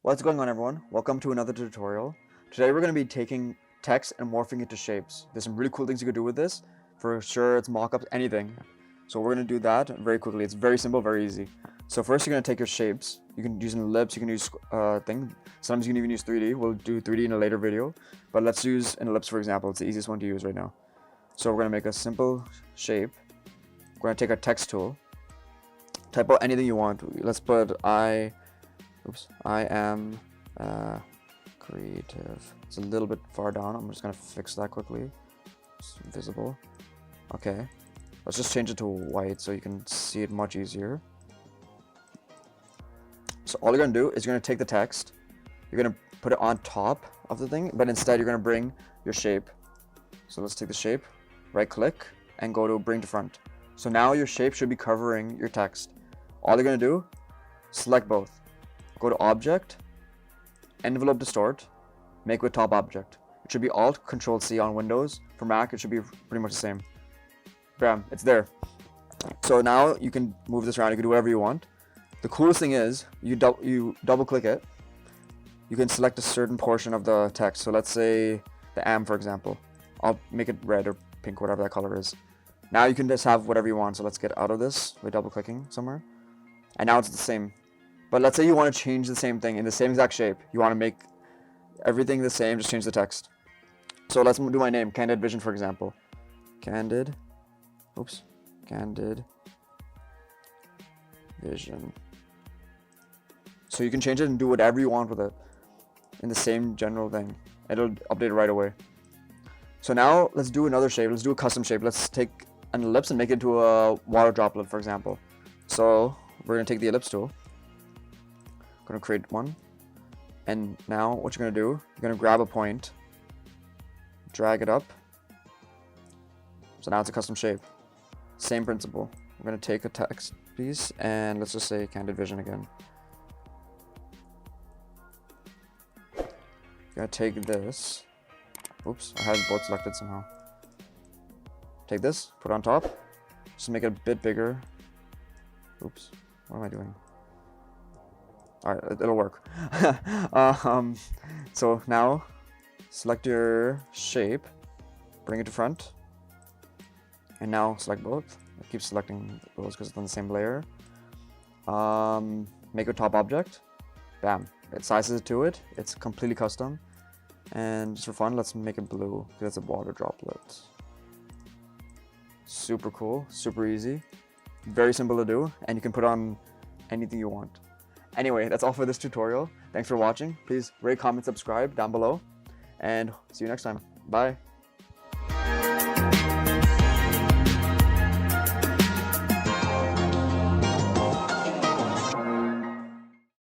What's going on, everyone? Welcome to another tutorial. Today we're going to be taking text and morphing it to shapes. There's some really cool things you could do with this. For sure, it's mockups, anything. So we're going to do that very quickly. It's very simple, very easy. So first you're going to take your shapes. You can use an ellipse, you can use thing. Sometimes you can even use 3D. We'll do 3D in a later video. But let's use an ellipse, for example. It's the easiest one to use right now. So we're going to make a simple shape. We're going to take our text tool. Type out anything you want. Let's put I am creative. It's a little bit far down. I'm just gonna fix that quickly. It's visible. Okay. Let's just change it to white so you can see it much easier. So all you're gonna do is you're gonna take the text, you're gonna put it on top of the thing, but instead you're gonna bring your shape. So let's take the shape, right click, and go to bring to front. So now your shape should be covering your text. All you're gonna do, select both. Go to Object, Envelope Distort, Make with Top Object. It should be Alt Control C on Windows. For Mac, it should be pretty much the same. Bam, it's there. So now you can move this around. You can do whatever you want. The coolest thing is you double click it. You can select a certain portion of the text. So let's say the am, for example. I'll make it red or pink, whatever that color is. Now you can just have whatever you want. So let's get out of this by double clicking somewhere. And now it's the same. But let's say you want to change the same thing in the same exact shape. You want to make everything the same, just change the text. So let's do my name, KandidVision, for example. KandidVision. So you can change it and do whatever you want with it in the same general thing. It'll update it right away. So now let's do another shape. Let's do a custom shape. Let's take an ellipse and make it into a water droplet, for example. So we're going to take the ellipse tool. Going to create one, and now what you're going to do, you're going to grab a point, drag it up, so now it's a custom shape. Same principle. We're going to take a text piece and let's just say KandidVision again. You're going to take this, oops, I had both selected somehow. Take this, put it on top, just make it a bit bigger. Oops, what am I doing? Alright, it'll work. So now, select your shape, bring it to front, and now select both. I keep selecting those because it's on the same layer. Make a top object. Bam. It sizes it to it. It's completely custom. And just for fun, let's make it blue because it's a water droplet. Super cool, super easy, very simple to do, and you can put on anything you want. Anyway, that's all for this tutorial. Thanks for watching. Please rate, comment, subscribe down below, and see you next time. Bye.